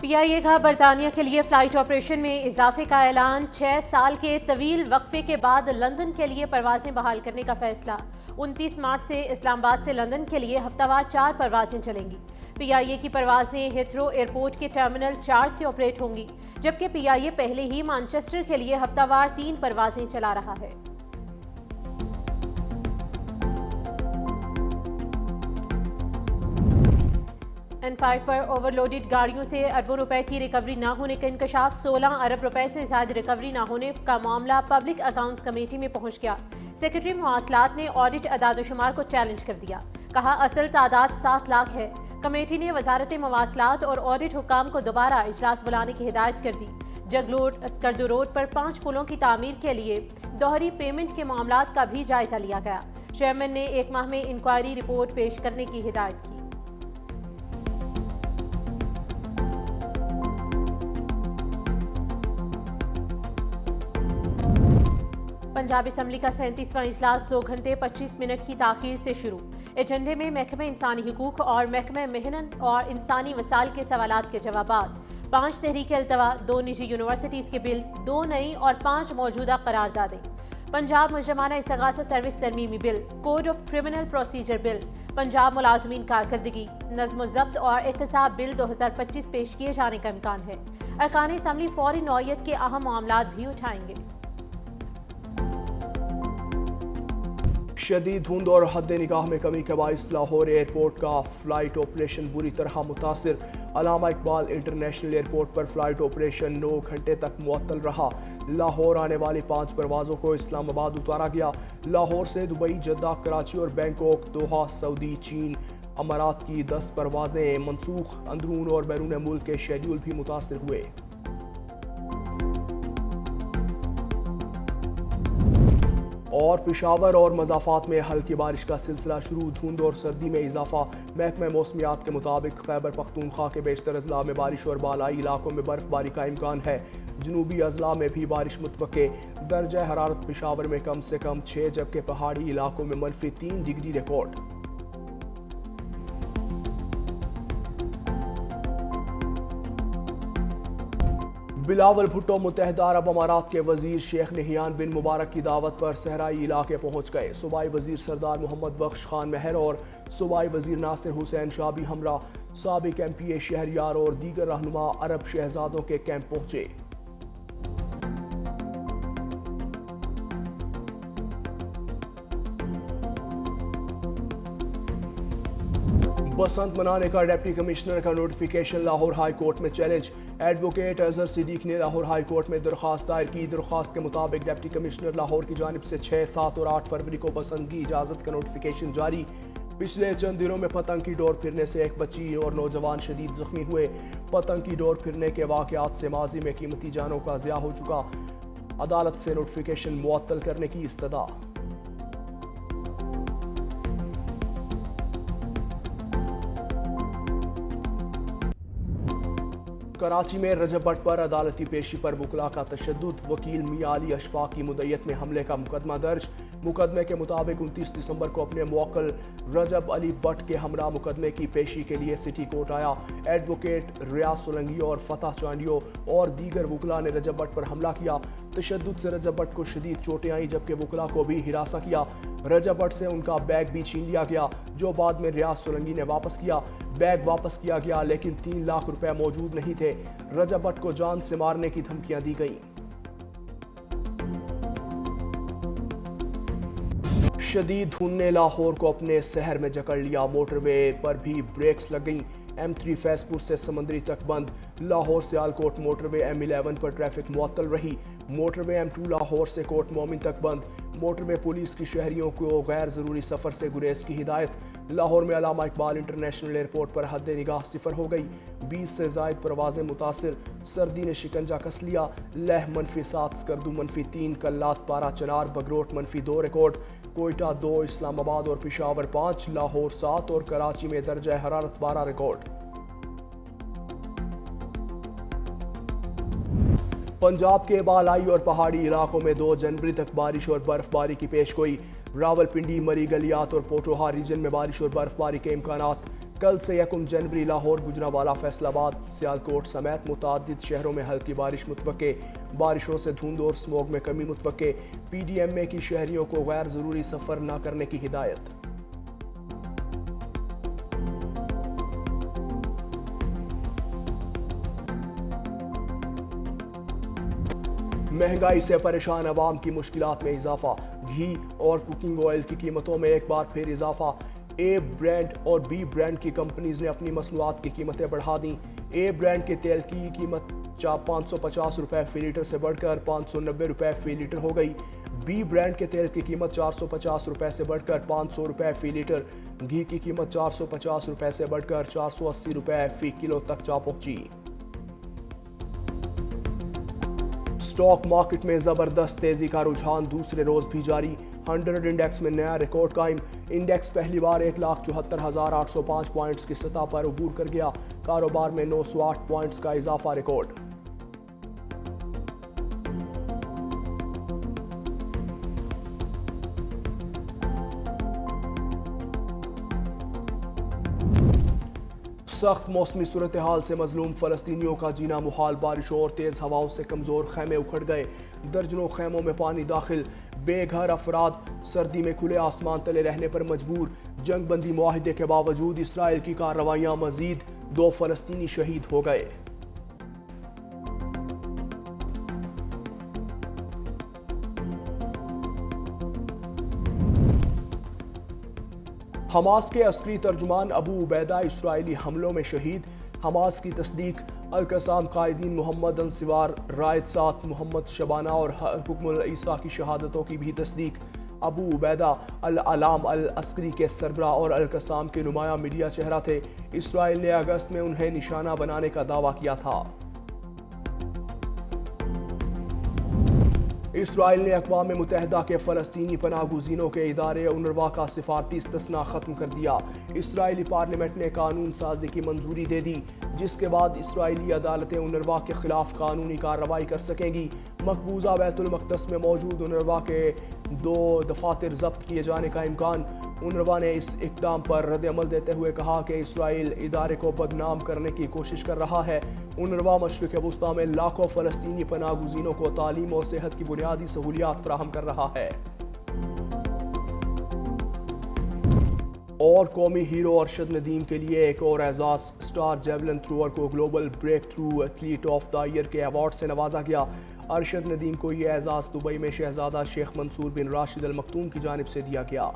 پی آئی اے کا برطانیہ کے لیے فلائٹ آپریشن میں اضافے کا اعلان 6 سال کے طویل وقفے کے بعد لندن کے لیے پروازیں بحال کرنے کا فیصلہ 29 مارچ سے اسلام آباد سے لندن کے لیے ہفتہ وار 4 پروازیں چلیں گی۔ پی آئی اے کی پروازیں ہیتھرو ایئرپورٹ کے ٹرمینل 4 سے آپریٹ ہوں گی، جبکہ پی آئی اے پہلے ہی مانچسٹر کے لیے ہفتہ وار 3 پروازیں چلا رہا ہے۔ N5 پر اوور لوڈڈ گاڑیوں سے اربوں روپے کی ریکوری نہ ہونے کا انکشاف 16 ارب روپے سے زائد ریکوری نہ ہونے کا معاملہ پبلک اکاؤنٹس کمیٹی میں پہنچ گیا۔ سیکرٹری مواصلات نے آڈٹ اعداد و شمار کو چیلنج کر دیا، کہا اصل تعداد 7 لاکھ ہے۔ کمیٹی نے وزارت مواصلات اور آڈٹ حکام کو دوبارہ اجلاس بلانے کی ہدایت کر دی۔ جگلوڈ اسکردو روڈ پر 5 پلوں کی تعمیر کے لیے دوہری پیمنٹ کے معاملات کا بھی جائزہ لیا گیا۔ چیئرمین نے 1 ماہ میں انکوائری رپورٹ پیش کرنے کی ہدایت کی۔ پنجاب اسمبلی کا 37واں اجلاس 2 گھنٹے 25 منٹ کی تاخیر سے شروع۔ ایجنڈے میں محکمہ انسانی حقوق اور محکمہ محنت اور انسانی وسائل کے سوالات کے جوابات، 5 تحریک التوا، 2 نجی یونیورسٹیز کے بل، 2 نئی اور 5 موجودہ قراردادیں، پنجاب مجرمانہ استغاثہ سروس ترمیمی bill, code of criminal procedure bill, Punjab ملازمین کارکردگی، نظم و ضبط اور احتساب بل 2025 پیش کیے جانے کا امکان ہے۔ ارکان اسمبلی فوری نوعیت کے اہم معاملات بھی اٹھائیں گے۔ شدید دھند اور حد نگاہ میں کمی کے باعث لاہور ایئرپورٹ کا فلائٹ آپریشن بری طرح متاثر۔ علامہ اقبال انٹرنیشنل ایئرپورٹ پر فلائٹ آپریشن 9 گھنٹے تک معطل رہا۔ لاہور آنے والی 5 پروازوں کو اسلام آباد اتارا گیا۔ لاہور سے دبئی، جدہ، کراچی اور بینکاک، دوحہ، سعودی، چین، امارات کی 10 پروازیں منسوخ۔ اندرون اور بیرون ملک کے شیڈول بھی متاثر ہوئے۔ اور پشاور اور مضافات میں ہلکی بارش کا سلسلہ شروع۔ دھند اور سردی میں اضافہ۔ محکمہ موسمیات کے مطابق خیبر پختونخوا کے بیشتر اضلاع میں بارش اور بالائی علاقوں میں برف باری کا امکان ہے۔ جنوبی اضلاع میں بھی بارش متوقع۔ درجہ حرارت پشاور میں کم سے کم 6 جبکہ پہاڑی علاقوں میں -3 ڈگری ریکارڈ۔ بلاول بھٹو متحدہ عرب امارات کے وزیر شیخ نہیان بن مبارک کی دعوت پر صحرائی علاقے پہنچ گئے۔ صوبائی وزیر سردار محمد بخش خان مہر اور صوبائی وزیر ناصر حسین شاہ بھی ہمراہ۔ سابق ایم پی اے شہریار اور دیگر رہنما عرب شہزادوں کے کیمپ پہنچے۔ بسنت منانے کا ڈپٹی کمشنر کا نوٹیفیکیشن لاہور ہائی کورٹ میں چیلنج۔ ایڈوکیٹ اظہر صدیق نے لاہور ہائی کورٹ میں درخواست دائر کی۔ درخواست کے مطابق ڈپٹی کمشنر لاہور کی جانب سے 6، 7 اور 8 فروری کو بسنت کی اجازت کا نوٹیفیکیشن جاری۔ پچھلے چند دنوں میں پتنگ کی ڈور پھرنے سے 1 بچی اور نوجوان شدید زخمی ہوئے۔ پتنگ کی ڈور پھرنے کے واقعات سے ماضی میں قیمتی جانوں کا ضیاع ہو چکا۔ عدالت سے نوٹیفیکیشن معطل کرنے کی استدعا۔ کراچی میں رجب بٹ پر عدالتی پیشی پر وکلاء کا تشدد۔ وکیل میاں علی اشفاق کی مدعیت میں حملے کا مقدمہ درج۔ مقدمے کے مطابق 29 دسمبر کو اپنے موکل رجب علی بٹ کے ہمراہ مقدمے کی پیشی کے لیے سٹی کورٹ آیا۔ ایڈوکیٹ ریاض سولنگی اور فتح چانڈیو اور دیگر وکلاء نے رجب بٹ پر حملہ کیا۔ تشدد سے رجب بٹ کو شدید چوٹیں آئیں جبکہ وکلاء کو بھی ہراساں کیا۔ رجب بٹ سے ان کا بیگ بھی چھین لیا گیا جو بعد میں ریاض سولنگی نے واپس کیا۔ بیگ واپس کیا گیا لیکن 3 لاکھ روپے موجود نہیں تھے۔ رجب بٹ کو جان سے مارنے کی دھمکیاں دی گئیں۔ شدید دھند نے لاہور کو اپنے سحر میں جکڑ لیا۔ موٹر وے پر بھی بریکس لگ گئیں۔ M3 فیض پور سے سمندری تک بند۔ لاہور سے آلکوٹ موٹر وے M11 پر ٹریفک معطل رہی۔ موٹر وے M2 لاہور سے کوٹ مومن تک بند۔ موٹر وے پولیس کی شہریوں کو غیر ضروری سفر سے گریز کی ہدایت۔ لاہور میں علامہ اقبال انٹرنیشنل ایئرپورٹ پر حد نگاہ 0 ہو گئی۔ 20 سے زائد پروازیں متاثر۔ سردی نے شکنجہ کس لیا۔ لہ -7، اسکردو -3، کلات، پارا، چنار، بگروٹ -2 ریکارڈ۔ کوئٹہ 2، اسلام آباد اور پشاور 5، لاہور 7 اور کراچی میں درجہ حرارت 12 ریکارڈ۔ پنجاب کے بالائی اور پہاڑی علاقوں میں 2 جنوری تک بارش اور برف باری کی پیش گوئی۔ راولپنڈی، مری گلیات اور پوٹوہا ریجن میں بارش اور برف باری کے امکانات۔ کل سے 1 جنوری لاہور، گجرانوالہ، فیصل آباد، سیالکوٹ سمیت متعدد شہروں میں ہلکی بارش متوقع۔ بارشوں سے دھند اور اسموگ میں کمی متوقع۔ پی ڈی ایم اے کی شہریوں کو غیر ضروری سفر نہ کرنے کی ہدایت۔ مہنگائی سے پریشان عوام کی مشکلات میں اضافہ۔ گھی اور کوکنگ آئل کی قیمتوں میں ایک بار پھر اضافہ۔ اے برانڈ اور بی برانڈ کی کمپنیز نے اپنی مصنوعات کی قیمتیں بڑھا دیں۔ اے برانڈ کے تیل کی قیمت 550 روپے فی لیٹر سے بڑھ کر 590 روپے فی لیٹر ہو گئی۔ بی برانڈ کے تیل کی قیمت 450 روپے سے بڑھ کر 500 روپے فی لیٹر۔ گھی کی قیمت 450 روپے سے بڑھ کر 480 روپے فی کلو تک جا پہنچی۔ سٹاک مارکیٹ میں زبردست تیزی کا رجحان دوسرے روز بھی جاری۔ 100 انڈیکس میں نیا ریکارڈ قائم۔ انڈیکس پہلی بار 1,74,805 پوائنٹس کی سطح پر عبور کر گیا۔ کاروبار میں 908 پوائنٹس کا اضافہ ریکارڈ۔ سخت موسمی صورتحال سے مظلوم فلسطینیوں کا جینا محال۔ بارشوں اور تیز ہواؤں سے کمزور خیمے اکھڑ گئے۔ درجنوں خیموں میں پانی داخل۔ بے گھر افراد سردی میں کھلے آسمان تلے رہنے پر مجبور۔ جنگ بندی معاہدے کے باوجود اسرائیل کی کارروائیاں مزید، 2 فلسطینی شہید ہو گئے۔ حماس کے عسکری ترجمان ابو عبیدہ اسرائیلی حملوں میں شہید۔ حماس کی تصدیق۔ القسام قائدین محمد انصوار رائد، ساتھ محمد شبانہ اور حکم العیسیٰ کی شہادتوں کی بھی تصدیق۔ ابو عبیدہ العلام العسکری کے سربراہ اور القسام کے نمایاں میڈیا چہرہ تھے۔ اسرائیل نے اگست میں انہیں نشانہ بنانے کا دعویٰ کیا تھا۔ اسرائیل نے اقوام متحدہ کے فلسطینی پناہ گزینوں کے ادارے اونروا کا سفارتی استثناء ختم کر دیا۔ اسرائیلی پارلیمنٹ نے قانون سازی کی منظوری دے دی، جس کے بعد اسرائیلی عدالتیں اونروا کے خلاف قانونی کارروائی کر سکیں گی۔ مقبوضہ بیت المقدس میں موجود اونروا کے 2 دفاتر ضبط کیے جانے کا امکان۔ اونروا نے اس اقدام پر رد عمل دیتے ہوئے کہا کہ اسرائیل ادارے کو بدنام کرنے کی کوشش کر رہا ہے۔ اونروا مشرق وسطیٰ میں لاکھوں فلسطینی پناہ گزینوں کو تعلیم اور صحت کی بنیادی سہولیات فراہم کر رہا ہے۔ اور قومی ہیرو ارشد ندیم کے لیے ایک اور اعزاز۔ سٹار جیولن تھروور کو global break through athlete of the year کے ایوارڈ سے نوازا گیا۔ ارشد ندیم کو یہ اعزاز دبئی میں شہزادہ شیخ منصور بن راشد ال مکتوم کی جانب سے دیا گیا۔